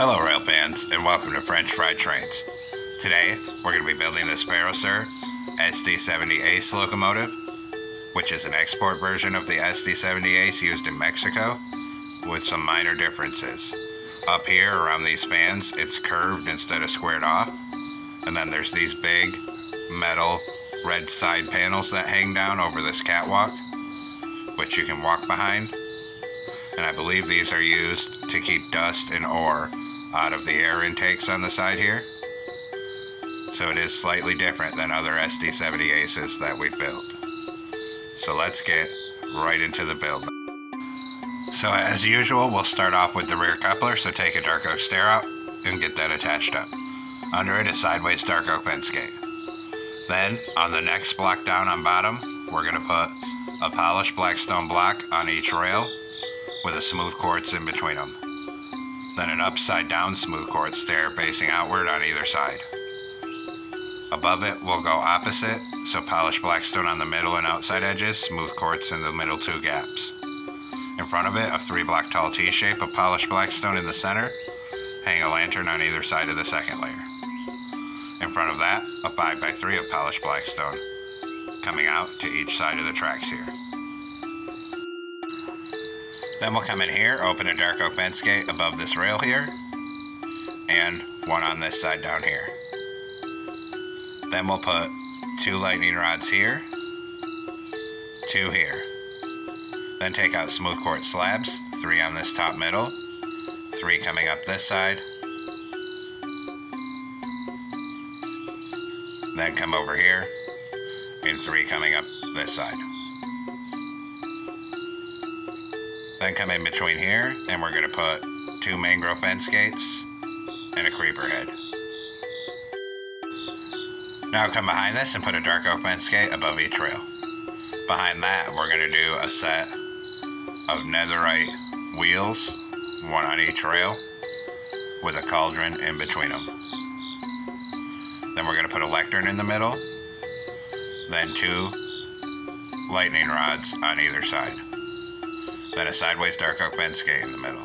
Hello rail fans, and welcome to French Fried Trains. Today we're going to be building this Ferrosur SD70ACE Locomotive, which is an export version of the SD70ACE used in Mexico, with some minor differences. Up here around these fans, it's curved instead of squared off, and then there's these big metal red side panels that hang down over this catwalk, which you can walk behind, and I believe these are used to keep dust and ore out of the air intakes on the side here. So it is slightly different than other SD70ACEs that we've built. So let's get right into the build. So as usual, we'll start off with the rear coupler, so take a dark oak stair out and get that attached up. Under it, a sideways dark oak fence gate. Then, on the next block down on bottom, we're going to put a polished black stone block on each rail with a smooth quartz in between them. Then an upside down smooth quartz stair facing outward on either side. Above it, we'll go opposite, so polished black stone on the middle and outside edges, smooth quartz in the middle two gaps. In front of it, a 3-block tall T-shape of polished black stone in the center, hang a lantern on either side of the second layer. In front of that, a 5x3 of polished black stone, coming out to each side of the tracks here. Then we'll come in here, open a dark oak fence gate above this rail here, and one on this side down here. Then we'll put 2 lightning rods here, 2 here. Then take out smooth quartz slabs, 3 on this top middle, 3 coming up this side. Then come over here, and 3 coming up this side. Then come in between here, and we're going to put 2 mangrove fence gates and a creeper head. Now come behind this and put a dark oak fence gate above each rail. Behind that, we're going to do a set of netherite wheels, 1 on each rail, with a cauldron in between them. Then we're going to put a lectern in the middle, then 2 lightning rods on either side. Then a sideways dark oak fence gate in the middle.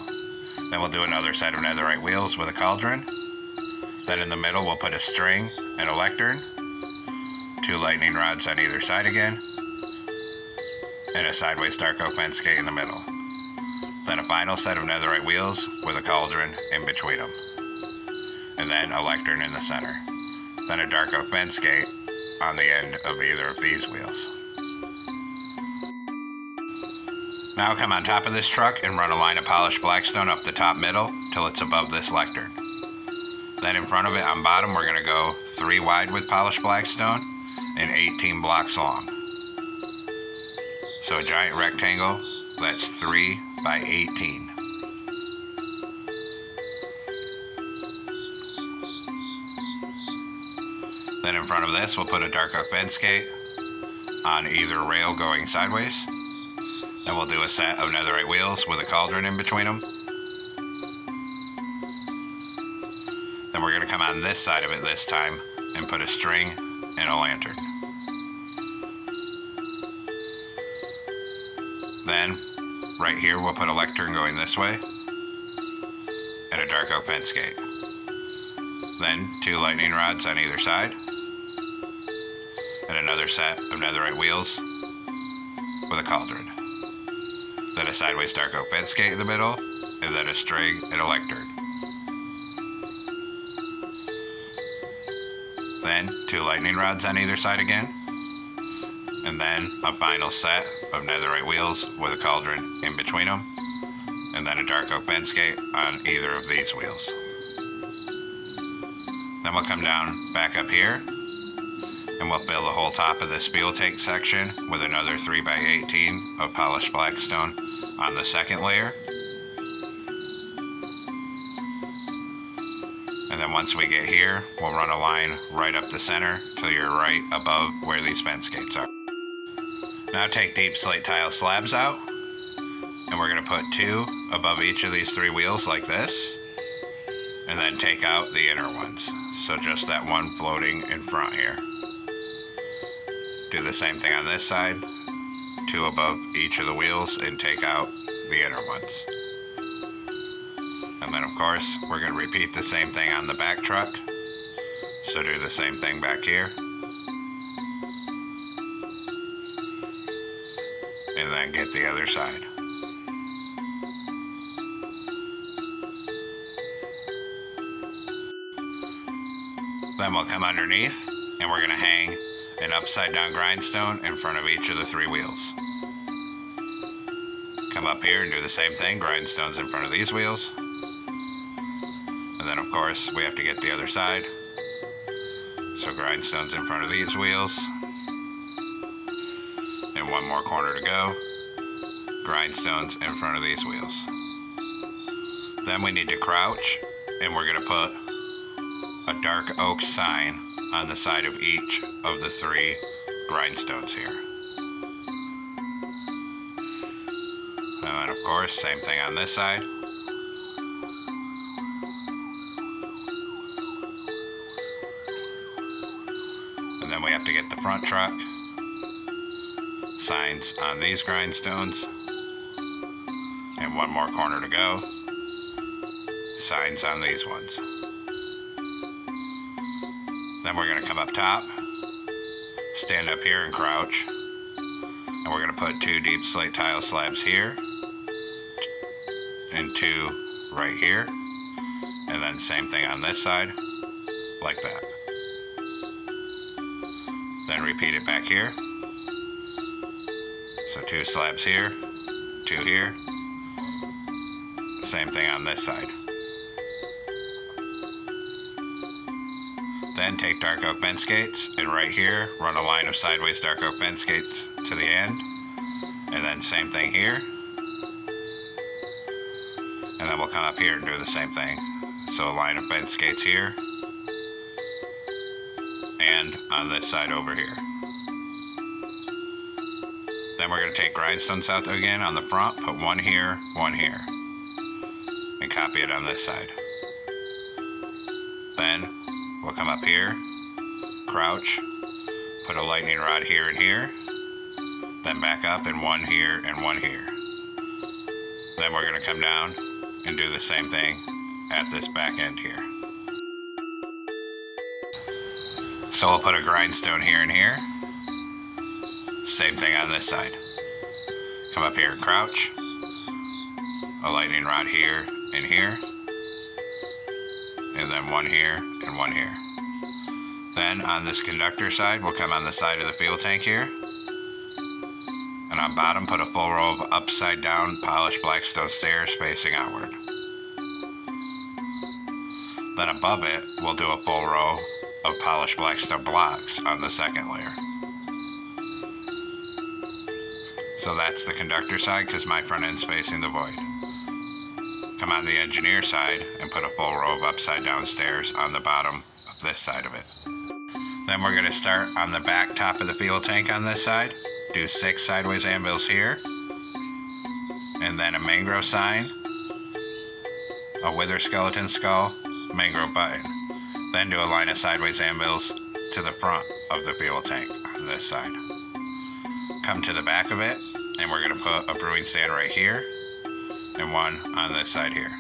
Then we'll do another set of netherite wheels with a cauldron. Then in the middle we'll put a string and a lectern, 2 lightning rods on either side again, and a sideways dark oak fence gate in the middle. Then a final set of netherite wheels with a cauldron in between them. And then a lectern in the center. Then a dark oak fence gate on the end of either of these wheels. Now come on top of this truck and run a line of polished blackstone up the top middle till it's above this lectern. Then in front of it on bottom we're going to go 3 wide with polished blackstone and 18 blocks long. So a giant rectangle that's 3 by 18. Then in front of this we'll put a dark oak fence gate on either rail going sideways. Then we'll do a set of netherite wheels with a cauldron in between them. Then we're going to come on this side of it this time and put a string and a lantern. Then, right here we'll put a lectern going this way and a dark oak fence gate. Then 2 lightning rods on either side and another set of netherite wheels with a cauldron. Then a sideways dark oak fence gate in the middle, and then a string and a lectern. Then 2 lightning rods on either side again, and then a final set of netherite wheels with a cauldron in between them, and then a dark oak fence gate on either of these wheels. Then we'll come down back up here, and we'll fill the whole top of this fuel tank section with another 3 by 18 of polished blackstone on the second layer. And then once we get here, we'll run a line right up the center till you're right above where these fence gates are. Now take deep slate tile slabs out, and we're going to put 2 above each of these 3 wheels like this, and then take out the inner ones. So just that one floating in front here. Do the same thing on this side, 2 above each of the wheels, and take out the inner ones. And then of course, we're going to repeat the same thing on the back truck. So do the same thing back here. And then get the other side. Then we'll come underneath and we're going to hang an upside down grindstone in front of each of the 3 wheels. Come up here and do the same thing, grindstones in front of these wheels. And then of course we have to get the other side. So grindstones in front of these wheels. And one more corner to go. Grindstones in front of these wheels. Then we need to crouch and we're going to put a dark oak sign on the side of each of the 3 grindstones here. And of course, same thing on this side. And then we have to get the front truck signs on these grindstones. And one more corner to go. Signs on these ones. Then we're going to come up top, stand up here and crouch, and we're going to put 2 deep slate tile slabs here, and 2 right here, and then same thing on this side, like that. Then repeat it back here. So 2 slabs here, 2 here, same thing on this side. Then take dark oak bend skates and right here run a line of sideways dark oak bend skates to the end, and then same thing here, and then we'll come up here and do the same thing. So a line of bend skates here and on this side over here. Then we're going to take grindstones out again on the front, put 1 here, 1 here, and copy it on this side. Then we'll come up here, crouch, put a lightning rod here and here, then back up and 1 here and 1 here. Then we're going to come down and do the same thing at this back end here. So we'll put a grindstone here and here, same thing on this side. Come up here and crouch, a lightning rod here and here, and then 1 here and 1 here. Then on this conductor side, we'll come on the side of the fuel tank here, and on bottom put a full row of upside down polished blackstone stairs facing outward. Then above it, we'll do a full row of polished blackstone blocks on the second layer. So that's the conductor side because my front end's facing the void. Come on the engineer side and put a full row of upside down stairs on the bottom of this side of it. Then we're going to start on the back top of the fuel tank on this side. Do 6 sideways anvils here, and then a mangrove sign, a wither skeleton skull, mangrove button. Then do a line of sideways anvils to the front of the fuel tank on this side. Come to the back of it, and we're going to put a brewing stand right here, and 1 on this side here.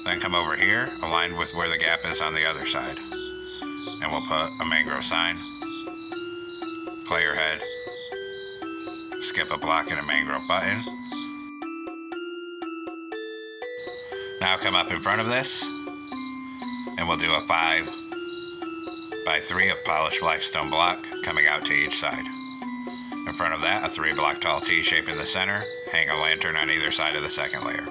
Then come over here, aligned with where the gap is on the other side. And we'll put a mangrove sign, player head, skip a block and a mangrove button. Now come up in front of this, and we'll do a 5 by 3 of polished blackstone block coming out to each side. In front of that, a 3 block tall T-shape in the center, hang a lantern on either side of the second layer.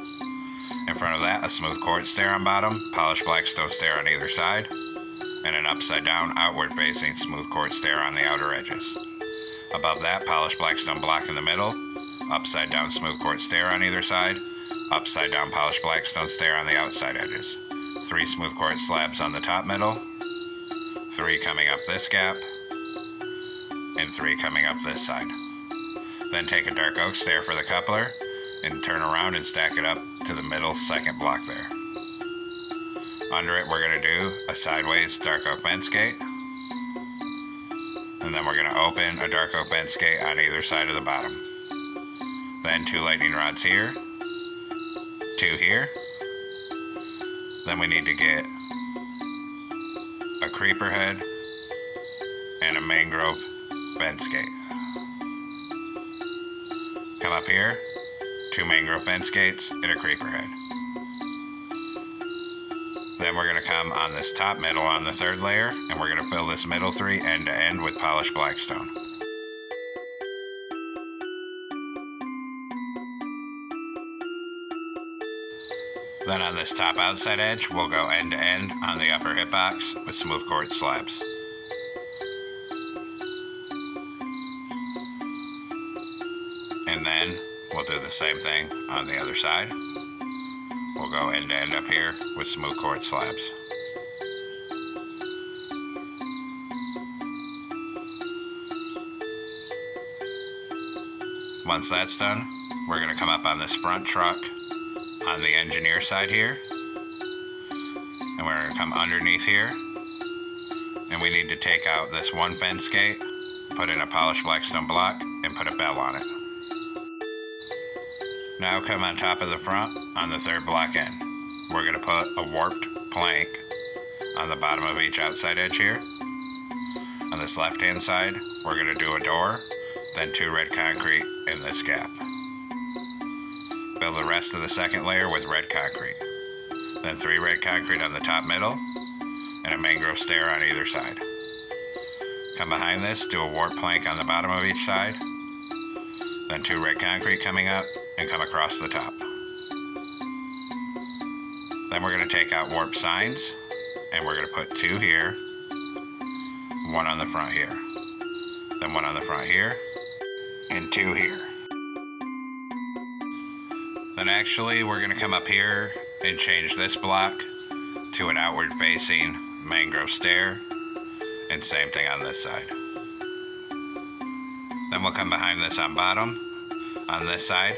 In front of that, a smooth quartz stair on bottom, polished blackstone stair on either side, and an upside down, outward facing smooth quartz stair on the outer edges. Above that, polished blackstone block in the middle, upside down smooth quartz stair on either side, upside down polished blackstone stair on the outside edges. 3 smooth quartz slabs on the top middle, 3 coming up this gap, and 3 coming up this side. Then take a dark oak stair for the coupler, and turn around and stack it up to the middle second block there. Under it, we're going to do a sideways dark oak bend skate, and then we're going to open a dark oak bend skate on either side of the bottom. Then 2 lightning rods here, 2 here, Then we need to get a creeper head and a mangrove fence gate. Come up here, 2 mangrove fence gates and a creeper head. Then we're going to come on this top middle on the 3rd layer, and we're going to fill this middle 3 end to end with polished blackstone. Then on this top outside edge, we'll go end to end on the upper hitbox with smooth quartz slabs. And then we'll do the same thing on the other side. We'll go end to end up here with smooth quartz slabs. Once that's done, we're going to come up on this front truck on the engineer side here, and we're going to come underneath here, and we need to take out this 1 fence gate, put in a polished blackstone block, and put a bell on it. Now come on top of the front on the 3rd block end. We're going to put a warped plank on the bottom of each outside edge here. On this left hand side, we're going to do a door, then 2 red concrete in this gap. Fill the rest of the 2nd layer with red concrete. Then 3 red concrete on the top middle, and a mangrove stair on either side. Come behind this, do a warp plank on the bottom of each side, then 2 red concrete coming up, and come across the top. Then we're going to take out warp signs, and we're going to put 2 here, 1 on the front here, then 1 on the front here, and 2 here. Then actually we're going to come up here and change this block to an outward facing mangrove stair, and same thing on this side. Then we'll come behind this on bottom. On this side,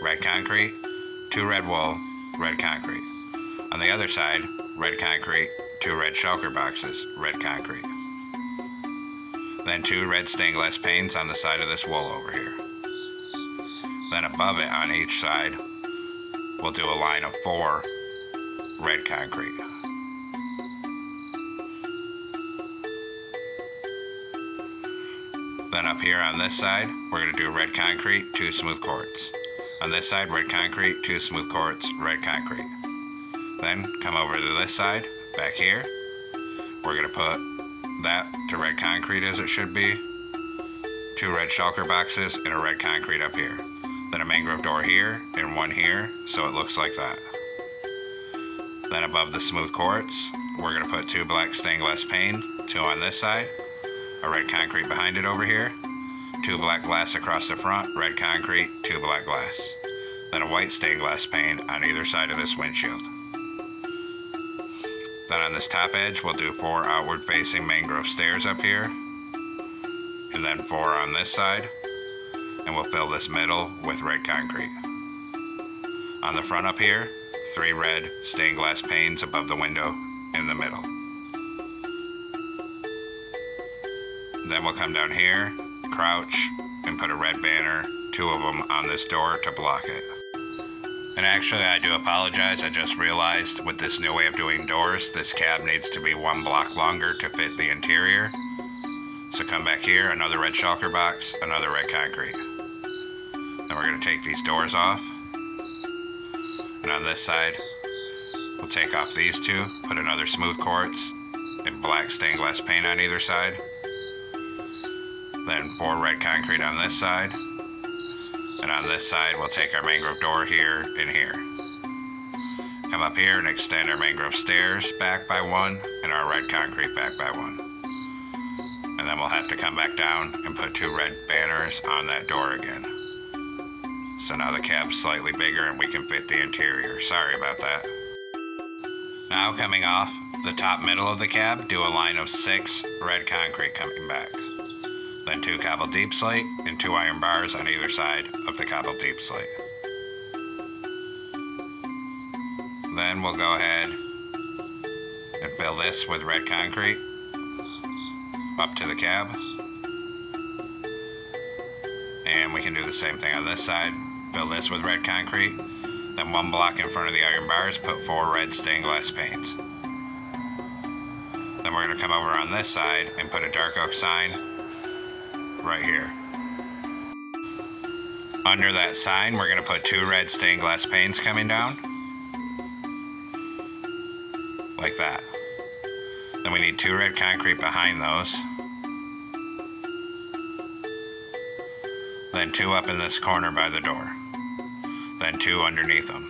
red concrete, 2 red wool, red concrete. On the other side, red concrete, 2 red shulker boxes, red concrete. Then 2 red stained glass panes on the side of this wool over here. Then above it on each side, we'll do a line of 4 red concrete. Then up here on this side, we're going to do red concrete, 2 smooth quartz. On this side, red concrete, 2 smooth quartz, red concrete. Then come over to this side, back here. We're going to put that to red concrete as it should be. 2 red shulker boxes and a red concrete up here. Then a mangrove door here and 1 here, so it looks like that. Then above the smooth quartz, we're going to put 2 black stained glass panes, 2 on this side, a red concrete behind it over here, 2 black glass across the front, red concrete, 2 black glass. Then a white stained glass pane on either side of this windshield. Then on this top edge, we'll do 4 outward facing mangrove stairs up here, and then 4 on this side, and we'll fill this middle with red concrete. On the front up here, 3 red stained glass panes above the window in the middle. Then we'll come down here, crouch, and put a red banner, 2 of them on this door to block it. And actually, I do apologize, I just realized with this new way of doing doors, this cab needs to be 1 block longer to fit the interior. So come back here, another red shulker box, another red concrete. Then we're going to take these doors off. And on this side, we'll take off these 2, put another smooth quartz and black stained glass paint on either side. Then 4 red concrete on this side. And on this side, we'll take our mangrove door here and here. Come up here and extend our mangrove stairs back by 1 and our red concrete back by 1. And then we'll have to come back down and put 2 red banners on that door again. So now the cab's slightly bigger and we can fit the interior. Sorry about that. Now coming off the top middle of the cab, do a line of 6 red concrete coming back. Then 2 cobbled deep slate and 2 iron bars on either side of the cobbled deep slate. Then we'll go ahead and fill this with red concrete up to the cab. And we can do the same thing on this side. Fill this with red concrete Then 1 block in front of the iron bars, put 4 red stained glass panes. Then we're going to come over on this side and put a dark oak sign right here. Under that sign, we're going to put 2 red stained glass panes coming down. Like that. Then we need 2 red concrete behind those. Then 2 up in this corner by the door. Then 2 underneath them.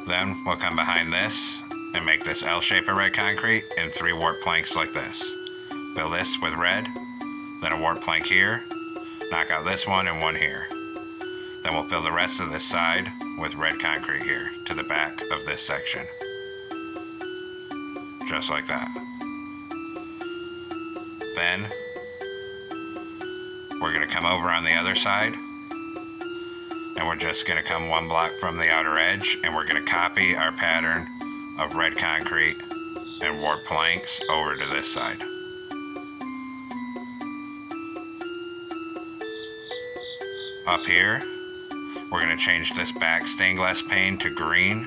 Then we'll come behind this and make this L shape of red concrete and 3 warp planks like this. Fill this with red, then a warp plank here, knock out this one and 1 here. Then we'll fill the rest of this side with red concrete here to the back of this section. Just like that. Then we're going to come over on the other side and we're just going to come 1 block from the outer edge and we're going to copy our pattern of red concrete and warp planks over to this side. Up here, we're going to change this back stained glass pane to green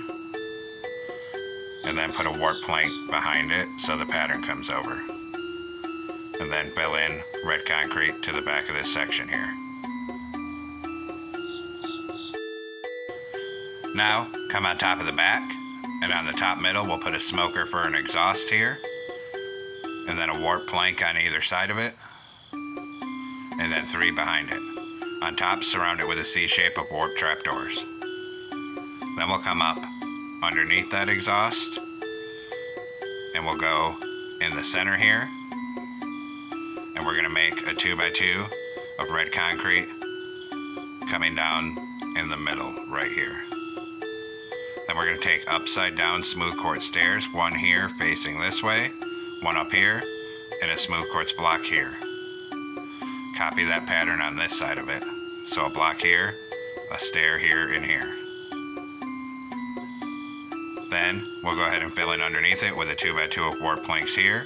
and then put a warp plank behind it so the pattern comes over. And then fill in red concrete to the back of this section here. Now, come on top of the back, and on the top middle we'll put a smoker for an exhaust here, and then a warp plank on either side of it, and then 3 behind it. On top, surround it with a C shape of warp trapdoors. Then we'll come up underneath that exhaust, and we'll go in the center here, and we're going to make a 2x2 of red concrete coming down in the middle right here. Then we're going to take upside down smooth quartz stairs, 1 here facing this way, 1 up here, and a smooth quartz block here. Copy that pattern on this side of it. So a block here, a stair here, and here. Then we'll go ahead and fill in underneath it with a 2x2 of warp planks here,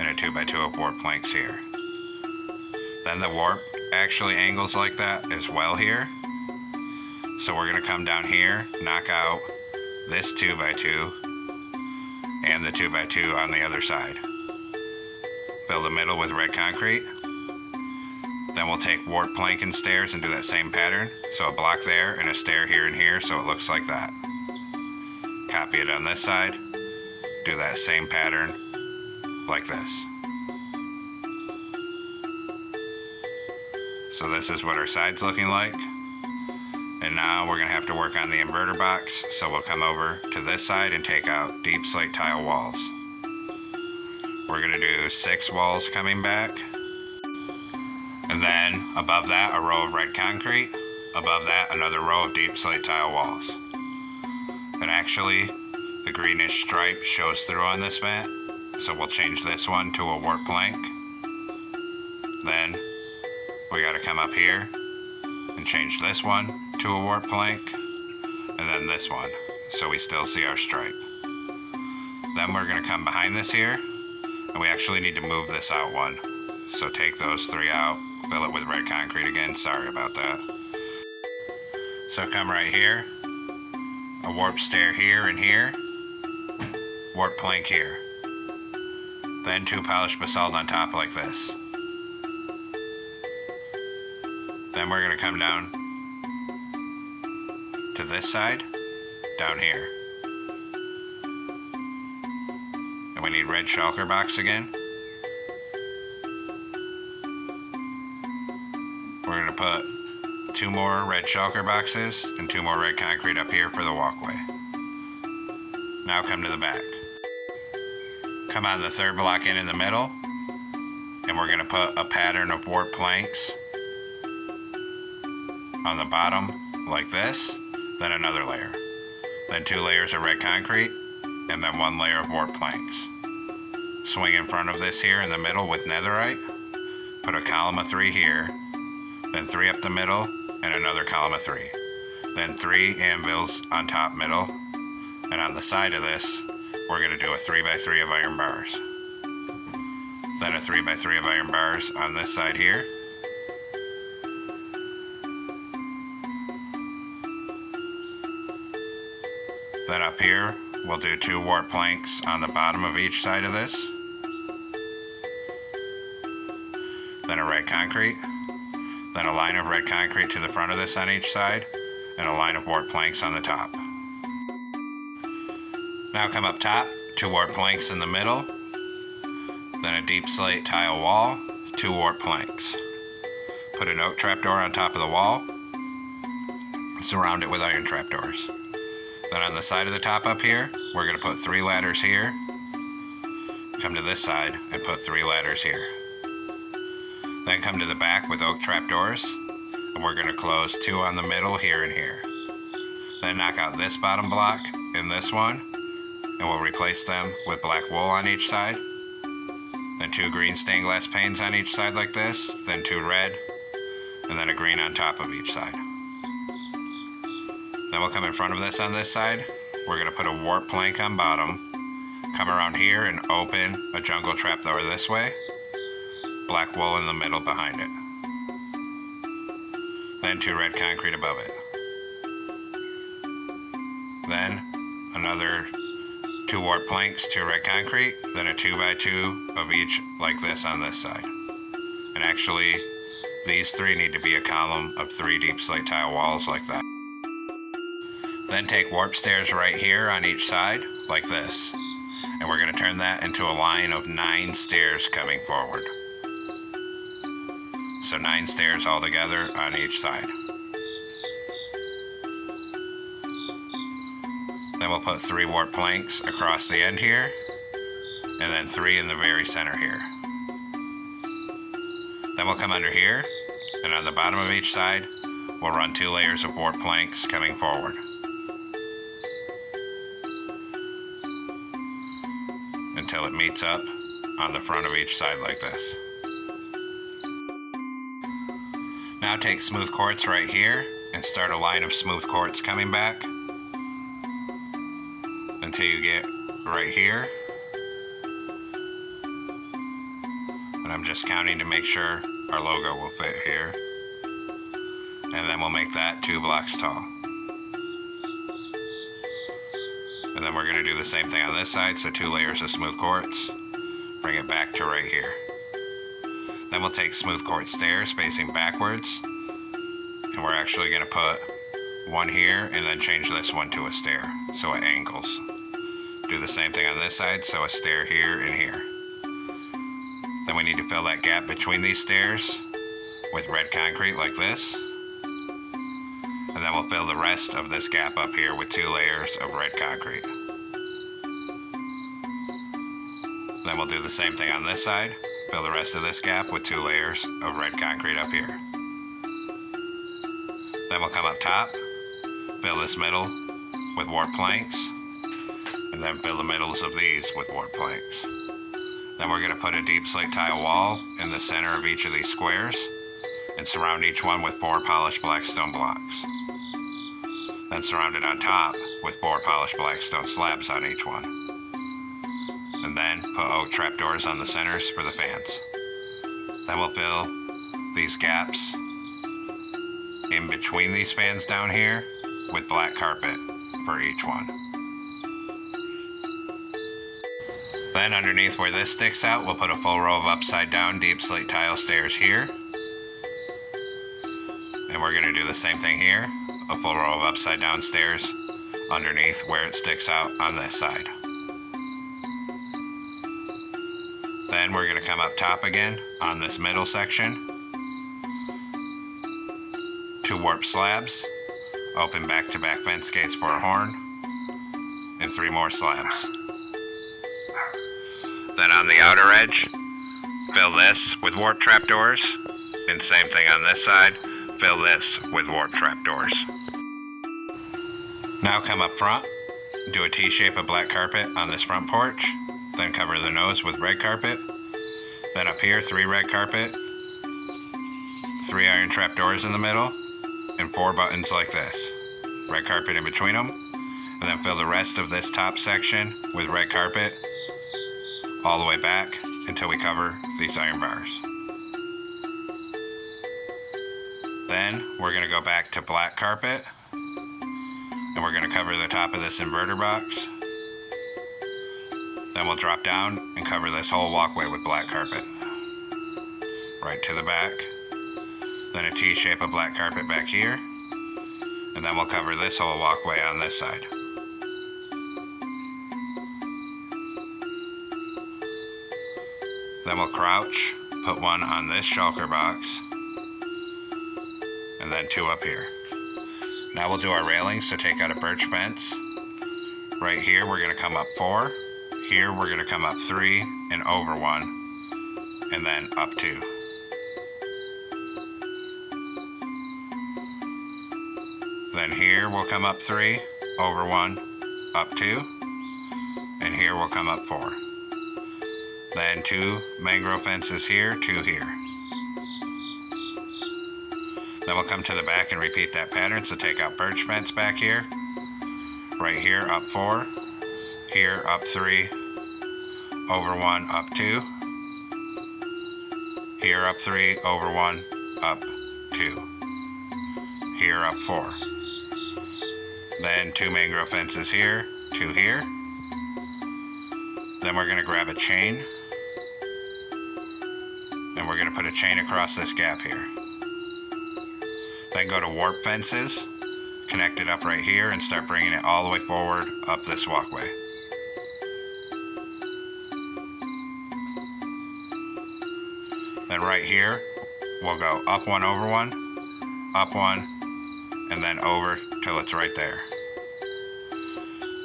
and a 2x2 of warp planks here. Then the warp actually angles like that as well here. So we're going to come down here, knock out this 2x2 and the 2x2 on the other side. Fill the middle with red concrete. Then we'll take warp plank and stairs and do that same pattern. So a block there and a stair here and here so it looks like that. Copy it on this side. Do that same pattern like this. So this is what our side's looking like. And now we're going to have to work on the inverter box, so we'll come over to this side and take out deep slate tile walls. We're going to do 6 walls coming back. And then above that, a row of red concrete. Above that, another row of deep slate tile walls. And actually, the greenish stripe shows through on this vent, so we'll change this one to a warp plank. Then we got to come up here and change this one to a warp plank, and then this one, so we still see our stripe. Then we're going to come behind this here, and we actually need to move this out 1. So take those 3 out, fill it with red concrete again, sorry about that. So come right here, a warp stair here and here, warp plank here. Then 2 polished basalt on top like this. Then we're going to come down to this side, down here. And we need red shulker box again. We're going to put 2 more red shulker boxes and 2 more red concrete up here for the walkway. Now come to the back. Come on the 3rd block in the middle, and we're going to put a pattern of warp planks on the bottom like this, then another layer, then 2 layers of red concrete, and then 1 layer of warp planks. Swing in front of this here in the middle with netherite, put a column of 3 here, then 3 up the middle, and another column of 3. Then 3 anvils on top middle, and on the side of this, we're going to do a 3x3 of iron bars. Then a 3x3 of iron bars on this side here. Then up here, we'll do 2 warp planks on the bottom of each side of this. Then a red concrete. Then a line of red concrete to the front of this on each side, and a line of warp planks on the top. Now come up top, 2 warp planks in the middle, then a deep slate tile wall, 2 warp planks. Put an oak trapdoor on top of the wall, surround it with iron trapdoors. Then on the side of the top up here, we're going to put 3 ladders here, come to this side and put 3 ladders here. Then come to the back with oak trapdoors, and we're going to close 2 on the middle here and here. Then knock out this bottom block and this one, and we'll replace them with black wool on each side. Then 2 green stained glass panes on each side like this, then 2 red, and then a green on top of each side. Then we'll come in front of this on this side. We're going to put a warp plank on bottom, come around here and open a jungle trapdoor this way, black wool in the middle behind it. Then 2 red concrete above it. Then another 2 warp planks, 2 red concrete, then a 2x2 of each like this on this side. And actually, these 3 need to be a column of 3 deep slate tile walls like that. Then take warp stairs right here on each side, like this. And we're going to turn that into a line of 9 stairs coming forward. So 9 stairs all together on each side. Then we'll put 3 warp planks across the end here, and then 3 in the very center here. Then we'll come under here, and on the bottom of each side, we'll run 2 layers of warp planks coming forward. Until it meets up on the front of each side like this. Now take smooth quartz right here and start a line of smooth quartz coming back until you get right here. And I'm just counting to make sure our logo will fit here. And then we'll make that 2 blocks tall. And then we're going to do the same thing on this side, so 2 layers of smooth quartz. Bring it back to right here. Then we'll take smooth quartz stairs facing backwards, and we're actually going to put 1 here and then change this one to a stair, so it angles. Do the same thing on this side, so a stair here and here. Then we need to fill that gap between these stairs with red concrete like this. And then we'll fill the rest of this gap up here with 2 layers of red concrete. Then we'll do the same thing on this side. Fill the rest of this gap with 2 layers of red concrete up here. Then we'll come up top, fill this middle with warp planks, and then fill the middles of these with warp planks. Then we're going to put a deep slate tile wall in the center of each of these squares and surround each one with 4 polished black stone blocks. Then surround it on top with 4 polished black stone slabs on each one. And then put oak trapdoors on the centers for the fans. Then we'll fill these gaps in between these fans down here with black carpet for each one. Then underneath where this sticks out, we'll put a full row of upside down deep slate tile stairs here. And we're going to do the same thing here, a full row of upside down stairs underneath where it sticks out on this side. Then we're going to come up top again on this middle section. 2 warp slabs, open back-to-back fence gates for a horn, and 3 more slabs. Then on the outer edge, fill this with warp trapdoors, and same thing on this side, fill this with warp trapdoors. Now come up front, do a T-shape of black carpet on this front porch, then cover the nose with red carpet. Then up here, 3 red carpet, 3 iron trapdoors in the middle, and 4 buttons like this. Red carpet in between them, and then fill the rest of this top section with red carpet all the way back until we cover these iron bars. Then we're going to go back to black carpet And we're going to cover the top of this inverter box. Then we'll drop down and cover this whole walkway with black carpet. Right to the back. Then a T-shape of black carpet back here. And then we'll cover this whole walkway on this side. Then we'll crouch, put one on this shulker box, and then two up here. Now we'll do our railings, so take out a birch fence. Right here we're going to come up 4. Here we're going to come up 3 and over 1, and then up 2. Then here we'll come up 3, over 1, up 2, and here we'll come up 4. Then 2 mangrove fences here, 2 here. Then we'll come to the back and repeat that pattern, so take out birch fence back here. Right here, up 4. Here, up 3. Over 1, up 2. Here, up 3. Over 1, up 2. Here, up 4. Then 2 mangrove fences here, 2 here. Then we're going to grab a chain. And we're going to put a chain across this gap here. Then go to warp fences, connect it up right here, and start bringing it all the way forward up this walkway. Then right here, we'll go up 1, over 1, up 1, and then over till it's right there.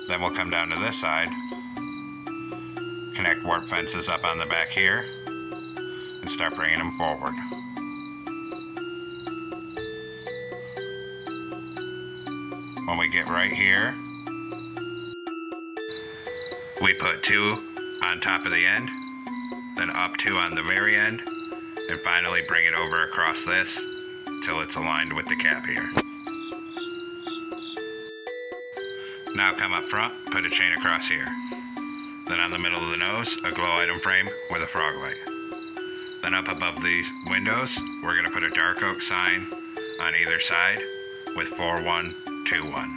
Then we'll come down to this side, connect warp fences up on the back here, and start bringing them forward. When we get right here, we put 2 on top of the end, then up 2 on the very end, and finally bring it over across this till it's aligned with the cap here. Now come up front, put a chain across here. Then on the middle of the nose, a glow item frame with a frog light. Then up above these windows, we're going to put a dark oak sign on either side with 4121.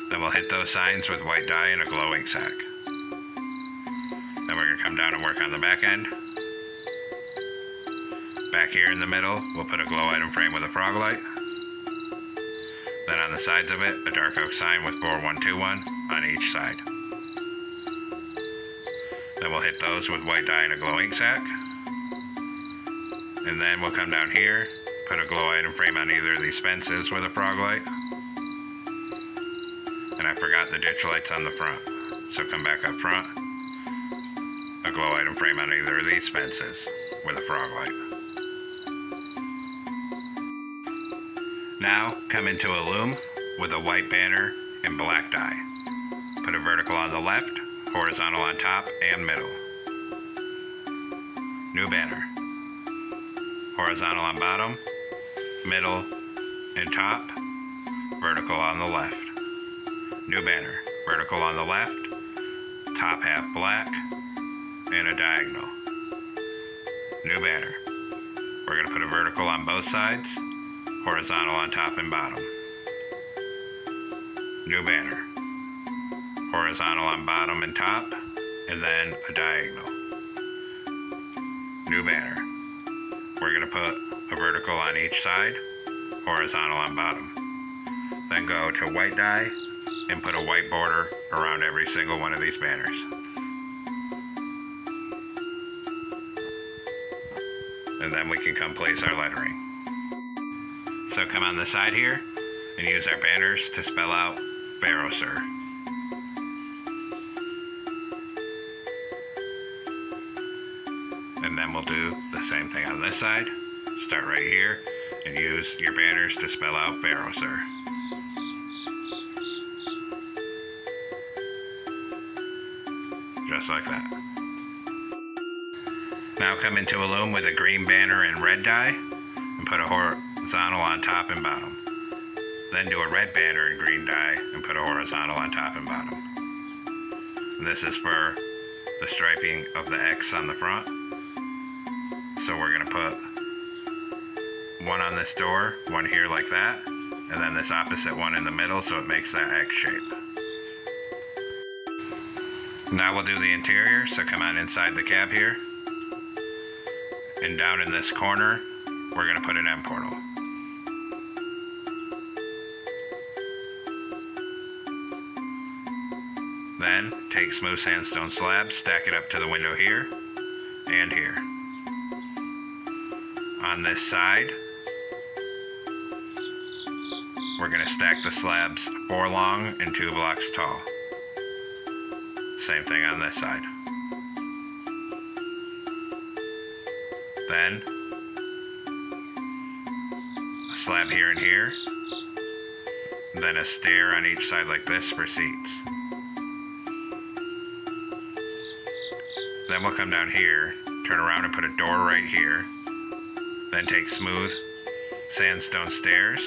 Then we'll hit those signs with white dye and a glow ink sac. Then we're going to come down and work on the back end. Back here in the middle, we'll put a glow item frame with a frog light. Then on the sides of it, a dark oak sign with 4121 on each side. Then we'll hit those with white dye and a glow ink sac. And then we'll come down here, put a glow item frame on either of these fences with a frog light. And I forgot the ditch lights on the front. So come back up front, a glow item frame on either of these fences with a frog light. Now come into a loom with a white banner and black dye. Put a vertical on the left, horizontal on top and middle. New banner. Horizontal on bottom, middle and top, vertical on the left. New banner. Vertical on the left, top half black, and a diagonal. New banner. We're going to put a vertical on both sides, horizontal on top and bottom. New banner. Horizontal on bottom and top, and then a diagonal. New banner. We're going to put a vertical on each side, horizontal on bottom. Then go to white dye and put a white border around every single one of these banners. And then we can come place our lettering. So come on the side here and use our banners to spell out Ferrosur. And then we'll do the same thing on this side. Start right here and use your banners to spell out Ferrosur. Just like that. Now come into a loom with a green banner and red dye and put a horizontal on top and bottom. Then do a red banner and green dye and put a horizontal on top and bottom. And this is for the striping of the X on the front. So we're going to put one on this door, one here like that, and then this opposite one in the middle so it makes that X shape. Now we'll do the interior, so come on inside the cab here. And down in this corner, we're going to put an M portal. Then, take smooth sandstone slabs, stack it up to the window here, and here. On this side, we're going to stack the slabs 4 long and 2 blocks tall. Same thing on this side. Then, a slab here and here, then a stair on each side like this for seats. Then we'll come down here, turn around and put a door right here, then take smooth sandstone stairs,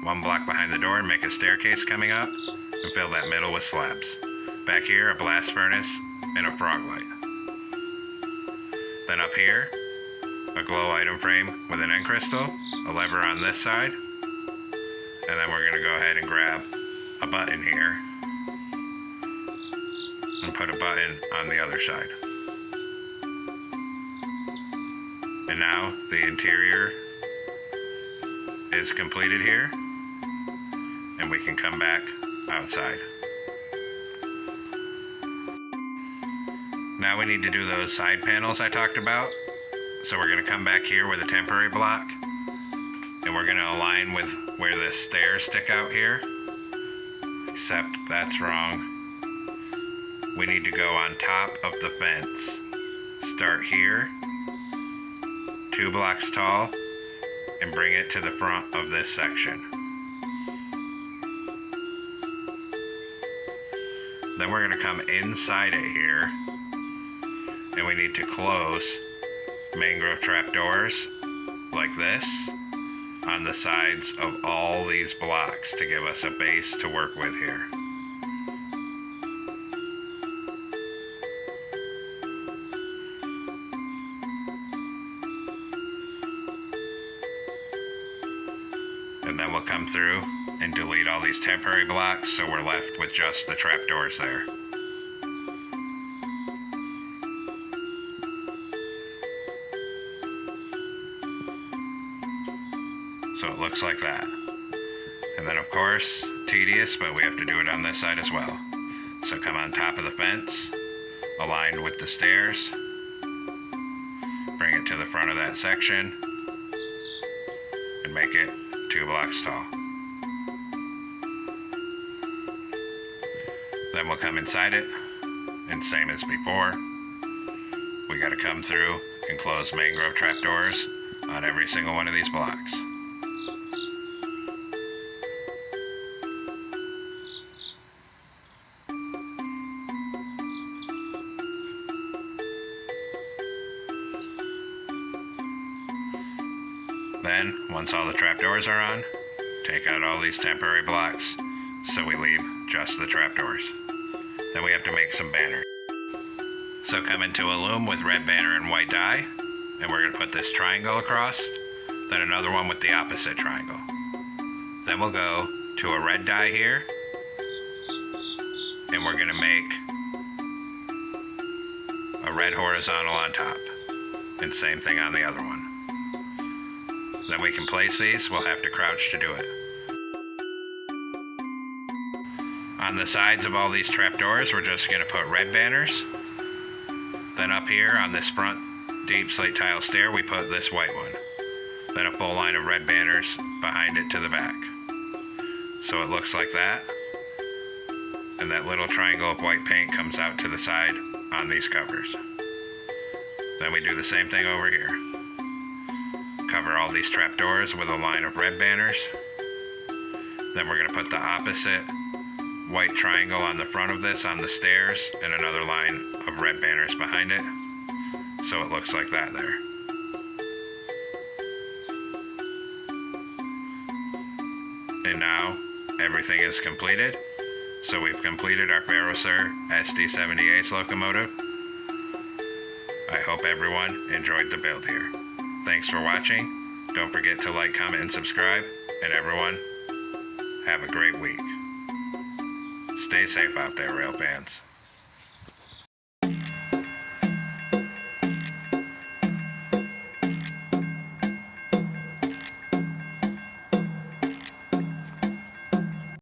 1 block behind the door and make a staircase coming up, and fill that middle with slabs. Back here, a blast furnace and a frog light. Then up here, a glow item frame with an end crystal, a lever on this side, and then we're going to go ahead and grab a button here and put a button on the other side. And now the interior is completed here, and we can come back outside. Now we need to do those side panels I talked about. So we're going to come back here with a temporary block, and we're going to align with where the stairs stick out here, except that's wrong. We need to go on top of the fence. Start here, 2 blocks tall, and bring it to the front of this section. Then we're going to come inside it here, and we need to close mangrove trapdoors like this on the sides of all these blocks to give us a base to work with here. And then we'll come through and delete all these temporary blocks so we're left with just the trapdoors there. So it looks like that. And then of course, tedious, but we have to do it on this side as well. So come on top of the fence, align with the stairs, bring it to the front of that section, and make it 2 blocks tall. Then we'll come inside it, and same as before, we gotta come through and close mangrove trapdoors on every single one of these blocks. Then, once all the trapdoors are on, take out all these temporary blocks, so we leave just the trapdoors. Then we have to make some banners. So come into a loom with red banner and white dye, and we're going to put this triangle across, then another one with the opposite triangle. Then we'll go to a red dye here, and we're going to make a red horizontal on top, and same thing on the other one. Then we can place these, we'll have to crouch to do it. On the sides of all these trapdoors, we're just going to put red banners. Then up here on this front deep slate tile stair, we put this white one. Then a full line of red banners behind it to the back. So it looks like that. And that little triangle of white paint comes out to the side on these covers. Then we do the same thing over here. Cover all these trapdoors with a line of red banners. Then we're going to put the opposite white triangle on the front of this on the stairs and another line of red banners behind it. So it looks like that there. And now everything is completed. So we've completed our Ferrosur SD70ACE locomotive. I hope everyone enjoyed the build here. Thanks for watching. Don't forget to like, comment, and subscribe. And everyone, have a great week. Stay safe out there, rail fans.